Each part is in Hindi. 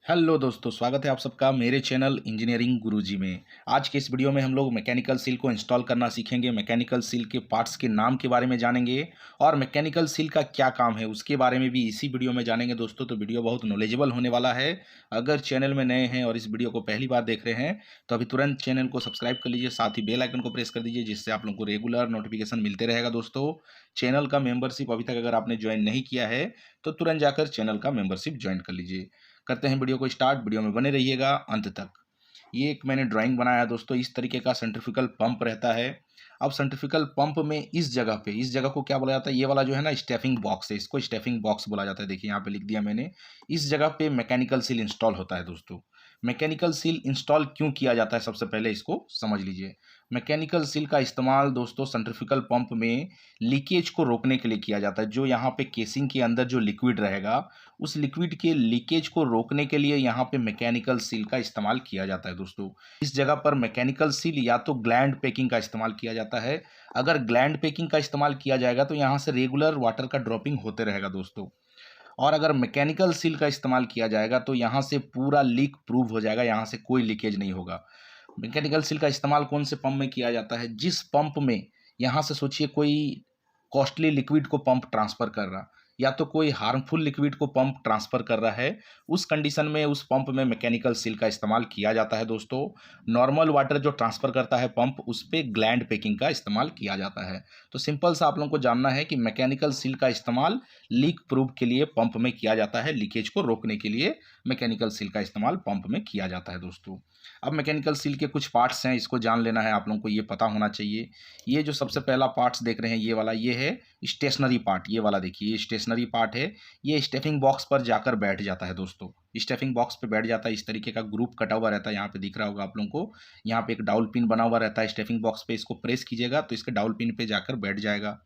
हेलो दोस्तों, स्वागत है आप सबका मेरे चैनल इंजीनियरिंग गुरुजी में। आज के इस वीडियो में हम लोग मैकेनिकल सील को इंस्टॉल करना सीखेंगे, मैकेनिकल सील के पार्ट्स के नाम के बारे में जानेंगे और मैकेनिकल सील का क्या काम है उसके बारे में भी इसी वीडियो में जानेंगे दोस्तों। तो वीडियो बहुत नॉलेजेबल होने वाला है। अगर चैनल में नए हैं और इस वीडियो को पहली बार देख रहे हैं तो अभी तुरंत चैनल को सब्सक्राइब कर लीजिए, साथ ही बेल आइकन को प्रेस कर दीजिए, जिससे आप लोगों को रेगुलर नोटिफिकेशन मिलते रहेगा दोस्तों। चैनल का मेंबरशिप अभी तक अगर आपने ज्वाइन नहीं किया है तो तुरंत जाकर चैनल का मेंबरशिप ज्वाइन कर लीजिए। करते हैं वीडियो को स्टार्ट, वीडियो में बने रहिएगा अंत तक। ये एक मैंने ड्राइंग बनाया है दोस्तों, इस तरीके का सेंट्रीफ्यूगल पंप रहता है। अब सेंट्रीफ्यूगल पंप में इस जगह को क्या बोला जाता है, ये वाला जो है ना स्टेफिंग बॉक्स है, इसको स्टेफिंग बॉक्स बोला जाता है। देखिए यहाँ पे लिख दिया मैंने। इस जगह पे मैकेनिकल सील इंस्टॉल होता है दोस्तों। मैकेनिकल सील इंस्टॉल क्यों किया जाता है, सबसे पहले इसको समझ लीजिए। मैकेनिकल सील का इस्तेमाल दोस्तों सेंट्रीफ्यूगल पंप में लीकेज को रोकने के लिए किया जाता है। जो यहाँ पे केसिंग के अंदर जो लिक्विड रहेगा, उस लिक्विड के लीकेज को रोकने के लिए यहाँ पे मैकेनिकल सील का इस्तेमाल किया जाता है दोस्तों। इस जगह पर मैकेनिकल सील या तो ग्लैंड पैकिंग का इस्तेमाल किया जाता है। अगर ग्लैंड पैकिंग का इस्तेमाल किया जाएगा तो यहाँ से रेगुलर वाटर का ड्रॉपिंग होते रहेगा दोस्तों। और अगर मैकेनिकल सील का इस्तेमाल किया जाएगा तो यहाँ से पूरा लीक प्रूव हो जाएगा, यहाँ से कोई लीकेज नहीं होगा। मैकेनिकल सील का इस्तेमाल कौन से पंप में किया जाता है, जिस पंप में यहाँ से सोचिए कोई कॉस्टली लिक्विड को पंप ट्रांसफर कर रहा या तो कोई हार्मफुल लिक्विड को पंप ट्रांसफर कर रहा है, उस कंडीशन में उस पंप में मैकेनिकल सील का इस्तेमाल किया जाता है दोस्तों। नॉर्मल वाटर जो ट्रांसफर करता है पंप, उस पे ग्लैंड पैकिंग का इस्तेमाल किया जाता है। तो सिंपल सा आप लोगों को जानना है कि मैकेनिकल सील का इस्तेमाल लीक प्रूफ के लिए पंप में किया जाता है, लीकेज को रोकने के लिए मैकेनिकल सील का इस्तेमाल पंप में किया जाता है दोस्तों। अब मैकेनिकल सील के कुछ पार्ट्स हैं, इसको जान लेना है, आप लोगों को ये पता होना चाहिए। ये जो सबसे पहला पार्ट्स देख रहे हैं ये वाला, ये है स्टेशनरी पार्ट। ये वाला देखिए, ये स्टेशनरी पार्ट है। ये स्टेफिंग बॉक्स पर जाकर बैठ जाता है दोस्तों। स्टेफिंग बॉक्स पे बैठ जाता है, इस तरीके का ग्रुप कटा हुआ रहता है, यहाँ पे दिख रहा होगा आप लोगों को। यहाँ पे एक डाउल पिन बना हुआ रहता है स्टेफिंग बॉक्स पे, इसको प्रेस कीजिएगा तो इसके डाउल पिन पे जाकर बैठ जाएगा।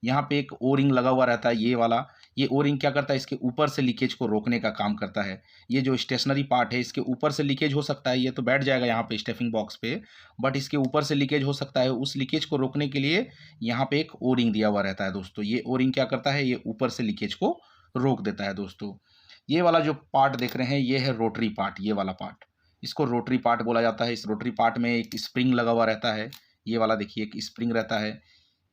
यहाँ पे एक ओ रिंग लगा हुआ रहता है, ये वाला। ये ओ रिंग क्या करता है, इसके ऊपर से लीकेज को रोकने का काम करता है। ये जो स्टेशनरी पार्ट है, इसके ऊपर से लीकेज हो सकता है, ये तो बैठ जाएगा यहाँ पे स्टेफिंग बॉक्स पे, बट इसके ऊपर से लीकेज हो सकता है। उस लीकेज को रोकने के लिए यहाँ पे एक ओ रिंग दिया हुआ रहता है दोस्तों। ये ओ रिंग क्या करता है, ये ऊपर से लीकेज को रोक देता है दोस्तों। ये वाला जो पार्ट देख रहे हैं ये है रोटरी पार्ट, ये वाला पार्ट, इसको रोटरी पार्ट बोला जाता है। इस रोटरी पार्ट में एक स्प्रिंग लगा हुआ रहता है। ये वाला देखिए, एक स्प्रिंग रहता है,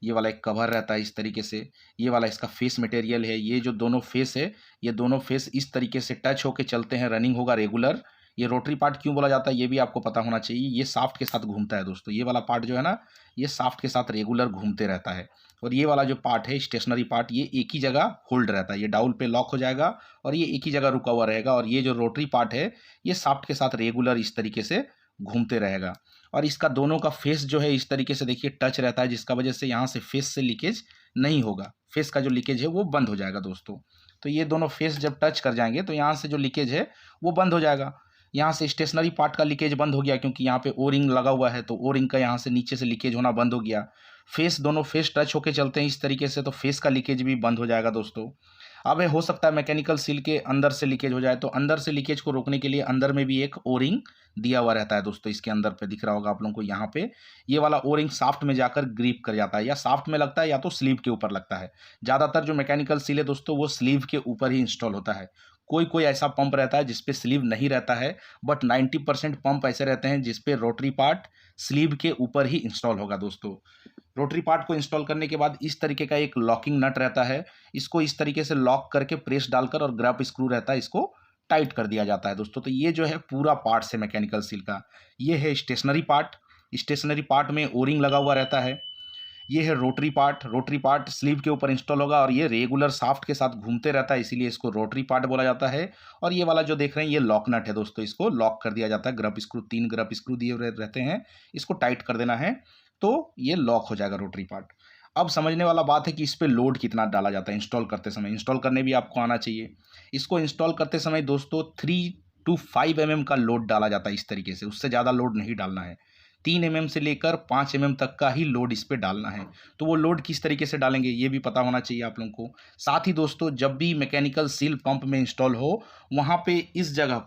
ये वाला एक कवर रहता है इस तरीके से। ये वाला इसका फेस मटेरियल है। ये जो दोनों फेस है, ये दोनों फेस इस तरीके से टच होके चलते हैं, रनिंग होगा रेगुलर। ये रोटरी पार्ट क्यों बोला जाता है ये भी आपको पता होना चाहिए। ये शाफ्ट के साथ घूमता है दोस्तों। ये वाला पार्ट जो है ना, ये शाफ्ट के साथ रेगुलर घूमते रहता है। और ये वाला जो पार्ट है स्टेशनरी पार्ट, ये एक ही जगह होल्ड रहता है, ये डाउल पे लॉक हो जाएगा और ये एक ही जगह रुका हुआ रहेगा। और ये जो रोटरी पार्ट है, ये शाफ्ट के साथ रेगुलर इस तरीके से घूमते रहेगा। और इसका दोनों का फेस जो है इस तरीके से देखिए टच रहता है, जिसका वजह से यहाँ से फेस से लीकेज नहीं होगा। फेस का जो लीकेज है वो बंद हो जाएगा दोस्तों। तो ये दोनों फेस जब टच कर जाएंगे तो यहाँ से जो लीकेज है वो बंद हो जाएगा। यहाँ से स्टेशनरी पार्ट का लीकेज बंद हो गया, क्योंकि यहाँ पे ओ रिंग लगा हुआ है, तो ओ रिंग का यहाँ से नीचे से लीकेज होना बंद हो गया। फेस, दोनों फेस टच होके चलते हैं इस तरीके से, तो फेस का लीकेज भी बंद हो जाएगा दोस्तों। अब ये हो सकता है मैकेनिकल सील के अंदर से लीकेज हो जाए, तो अंदर से लीकेज को रोकने के लिए अंदर में भी एक ओ रिंग दिया हुआ रहता है दोस्तों। इसके अंदर पे दिख रहा होगा आप लोगों को, यहाँ पे ये वाला ओ रिंग शाफ्ट में जाकर ग्रिप कर जाता है, या शाफ्ट में लगता है या तो स्लीव के ऊपर लगता है। ज़्यादातर जो मैकेनिकल सील है दोस्तों वो स्लीव के ऊपर ही इंस्टॉल होता है। कोई कोई ऐसा पंप रहता है जिसपे स्लीव नहीं रहता है, बट 90% पंप ऐसे रहते हैं जिसपे रोटरी पार्ट स्लीव के ऊपर ही इंस्टॉल होगा दोस्तों। रोटरी पार्ट को इंस्टॉल करने के बाद इस तरीके का एक लॉकिंग नट रहता है, इसको इस तरीके से लॉक करके प्रेस डालकर, और ग्रैप स्क्रू रहता है, इसको टाइट कर दिया जाता है दोस्तों। तो ये जो है पूरा पार्ट है मैकेनिकल सील का। ये है स्टेशनरी पार्ट। स्टेशनरी पार्ट में ओ रिंग लगा हुआ रहता है। ये है rotary part. Rotary part sleeve के ऊपर इंस्टॉल होगा और ये रेगुलर शाफ्ट के साथ घूमते रहता है, इसीलिए इसको रोटरी पार्ट बोला जाता है। और ये वाला जो देख रहे हैं ये लॉक नट है दोस्तों, इसको लॉक कर दिया जाता है। ग्रप स्क्रू, 3 ग्रप स्क्रू दिए हुए रहते हैं, इसको टाइट कर देना है तो ये लॉक हो जाएगा रोटरी पार्ट। अब समझने वाला बात है कि इस पे लोड कितना डाला जाता है इंस्टॉल करते समय। इंस्टॉल करने भी आपको आना चाहिए। इसको इंस्टॉल करते समय दोस्तों 3 to 5 mm का लोड डाला जाता है इस तरीके से, उससे ज़्यादा लोड नहीं डालना है। 3 mm से लेकर 5 mm तक का ही लोड इस पे डालना है। तो वो लोड किस तरीके से डालेंगे ये भी पता होना चाहिए आप लोगों को। साथ ही दोस्तों जब भी मैकेनिकल सील पंप में इंस्टॉल हो, वहाँ पे इस जगह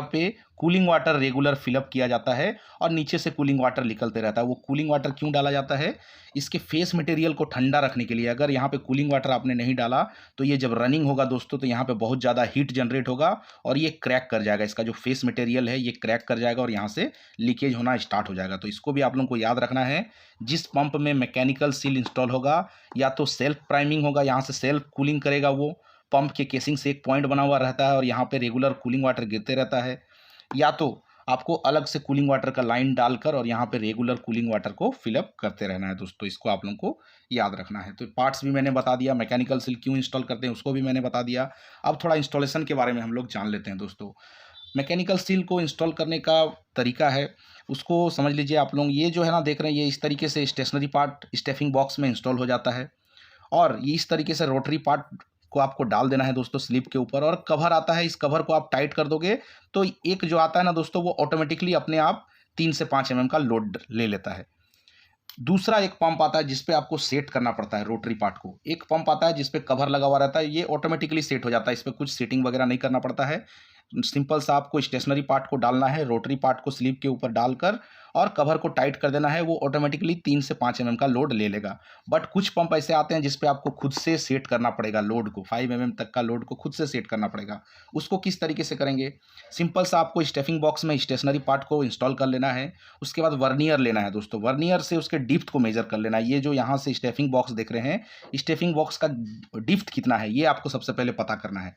पे कूलिंग वाटर रेगुलर फिलअप किया जाता है और नीचे से कूलिंग वाटर निकलते रहता है। वो कूलिंग वाटर क्यों डाला जाता है? इसके फेस मटेरियल को ठंडा रखने के लिए। अगर यहाँ पे कूलिंग वाटर आपने नहीं डाला तो ये जब रनिंग होगा दोस्तों तो यहाँ पे बहुत ज़्यादा हीट जनरेट होगा और ये क्रैक कर जाएगा। इसका जो फेस मटेरियल है ये क्रैक कर जाएगा और यहाँ से लीकेज होना स्टार्ट हो जाएगा। तो इसको भी आप लोगों को याद रखना है। जिस पंप में मैकेनिकल सील इंस्टॉल होगा या तो सेल्फ प्राइमिंग होगा, यहाँ से सेल्फ कूलिंग करेगा, वो पंप के केसिंग से एक पॉइंट बना हुआ रहता है और यहाँ पे रेगुलर कूलिंग वाटर गिरते रहता है, या तो आपको अलग से कूलिंग वाटर का लाइन डालकर और यहाँ पे रेगुलर कूलिंग वाटर को फिलअप करते रहना है दोस्तों। इसको आप लोगों को याद रखना है। तो पार्ट्स भी मैंने बता दिया, मैकेनिकल सील क्यों इंस्टॉल करते हैं उसको भी मैंने बता दिया। अब थोड़ा इंस्टॉलेशन के बारे में हम लोग जान लेते हैं दोस्तों। मैकेनिकल सील को इंस्टॉल करने का तरीका है, उसको समझ लीजिए आप लोग। ये जो है ना देख रहे हैं, ये इस तरीके से स्टेशनरी पार्ट स्टेफिंग बॉक्स में इंस्टॉल हो जाता है और ये इस तरीके से रोटरी पार्ट को आपको डाल देना है दोस्तों स्लिप के ऊपर, और कवर आता है। इस कवर को आप टाइट कर दोगे तो एक जो आता है ना दोस्तों वो ऑटोमेटिकली अपने आप 3 से 5 mm का लोड ले लेता है। दूसरा एक पंप आता है जिस पे आपको सेट करना पड़ता है रोटरी पार्ट को। एक पंप आता है जिस पे कवर लगा हुआ रहता है, ये ऑटोमेटिकली सेट हो जाता है। इस पे कुछ सेटिंग वगैरह नहीं करना पड़ता है। सिंपल सा आपको स्टेशनरी पार्ट को डालना है, रोटरी पार्ट को स्लीव के ऊपर डालकर और कवर को टाइट कर देना है। वो ऑटोमेटिकली 3 से 5 mm का लोड ले लेगा। बट कुछ पंप ऐसे आते हैं जिस पे आपको खुद से सेट करना पड़ेगा लोड को, 5 mm तक का लोड को खुद से सेट करना पड़ेगा। उसको किस तरीके से करेंगे? सिंपल सा आपको स्टेफिंग बॉक्स में स्टेशनरी पार्ट को इंस्टॉल कर लेना है। उसके बाद वर्नियर लेना है दोस्तों। वर्नियर से उसके डिप्थ को मेजर कर लेना है। ये जो यहाँ से स्टेफिंग बॉक्स देख रहे हैं, स्टेफिंग बॉक्स का डिप्थ कितना है ये आपको सबसे पहले पता करना है।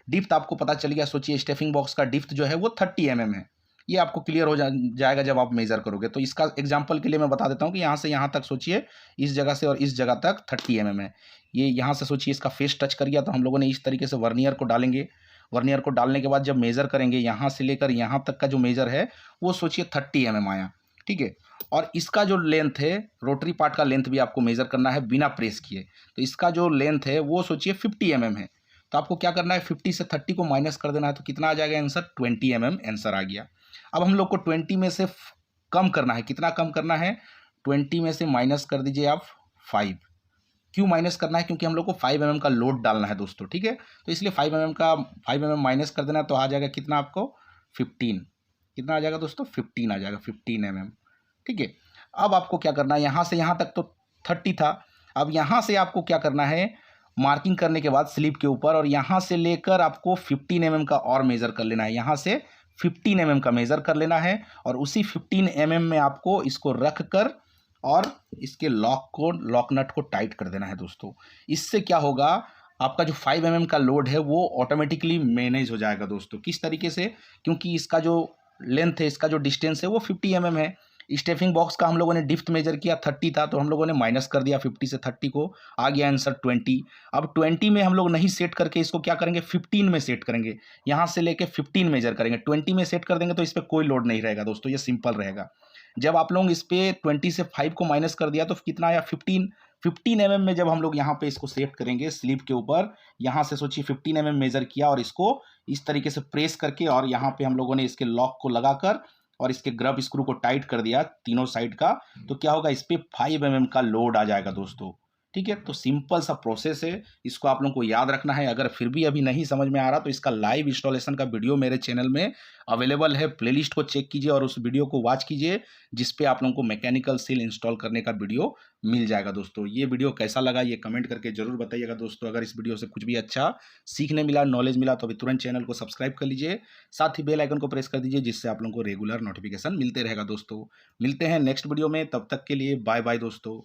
डिप्थ आपको पता चल गया, सोचिए स्टेफिंग बॉक्स का डिप्थ जो है वो 30 mm है। ये आपको क्लियर हो जाएगा जब आप मेजर करोगे। तो इसका एग्जांपल के लिए मैं बता देता हूँ कि यहाँ से यहाँ तक सोचिए, इस जगह से और इस जगह तक 30 mm है। ये यहाँ से सोचिए इसका फेस टच कर गया, तो हम लोगों ने इस तरीके से वर्नियर को डालेंगे। वर्नियर को डालने के बाद जब मेज़र करेंगे, यहाँ से लेकर यहाँ तक का जो मेज़र है वो सोचिए 30 mm आया, ठीक है। और इसका जो लेंथ है, रोटरी पार्ट का लेंथ भी आपको मेज़र करना है बिना प्रेस किए। तो इसका जो लेंथ है वो सोचिए 50 mm है। तो आपको क्या करना है, 50 से 30 को माइनस कर देना है। तो कितना आ जाएगा आंसर? 20 mm आंसर आ गया। अब हम लोग को 20 में से कम करना है। कितना कम करना है? 20 में से माइनस कर दीजिए आप 5। क्यों माइनस करना है? क्योंकि हम लोग को 5 mm का लोड डालना है दोस्तों, ठीक है। तो इसलिए 5 mm माइनस कर देना है। तो आ जाएगा कितना आपको? 15। कितना आ जाएगा दोस्तों? 15 आ जाएगा, 15 mm, ठीक है। अब आपको क्या करना है, यहाँ से यहाँ तक तो 30 था। अब यहाँ से आपको क्या करना है, मार्किंग करने के बाद स्लिप के ऊपर, और यहाँ से लेकर आपको 15 mm का और मेज़र कर लेना है। यहाँ से 15 mm का मेज़र कर लेना है और उसी 15 mm में आपको इसको रख कर और इसके लॉक नट को टाइट कर देना है दोस्तों। इससे क्या होगा, आपका जो 5 mm का लोड है वो ऑटोमेटिकली मैनेज हो जाएगा दोस्तों। किस तरीके से? क्योंकि इसका जो लेंथ है, इसका जो डिस्टेंस है वो 50 mm है। स्टेफिंग बॉक्स का हम लोगों ने डिप्थ मेजर किया 30 था, तो हम लोगों ने माइनस कर दिया 50 से 30 को, आ गया आंसर 20। अब 20 में हम लोग नहीं सेट करके इसको क्या करेंगे, 15 में सेट करेंगे। यहाँ से लेके 15 मेजर करेंगे। 20 में सेट कर देंगे तो इस पर कोई लोड नहीं रहेगा दोस्तों, ये सिंपल रहेगा। जब आप लोग इस पे 20 से 5 को माइनस कर दिया तो कितना आया? 15 mm में जब हम लोग यहाँ पे इसको सेट करेंगे स्लीव के ऊपर, यहाँ से सोचिए 15 mm मेजर किया और इसको इस तरीके से प्रेस करके और यहाँ पे हम लोगों ने इसके लॉक को लगाकर और इसके ग्रब स्क्रू को टाइट कर दिया तीनों साइड का, तो क्या होगा, इस पे 5 mm का लोड आ जाएगा दोस्तों, ठीक है। तो सिंपल सा प्रोसेस है, इसको आप लोगों को याद रखना है। अगर फिर भी अभी नहीं समझ में आ रहा तो इसका लाइव इंस्टॉलेशन का वीडियो मेरे चैनल में अवेलेबल है। प्लेलिस्ट को चेक कीजिए और उस वीडियो को वॉच कीजिए, जिस पे आप लोगों को मैकेनिकल सील इंस्टॉल करने का वीडियो मिल जाएगा दोस्तों। ये वीडियो कैसा लगा ये कमेंट करके जरूर बताइएगा दोस्तों। अगर इस वीडियो से कुछ भी अच्छा सीखने मिला, नॉलेज मिला, तो अभी तुरंत चैनल को सब्सक्राइब कर लीजिए, साथ ही बेल आइकन को प्रेस कर दीजिए, जिससे आप लोगों को रेगुलर नोटिफिकेशन मिलते रहेगा दोस्तों। मिलते हैं नेक्स्ट वीडियो में, तब तक के लिए बाय बाय दोस्तों।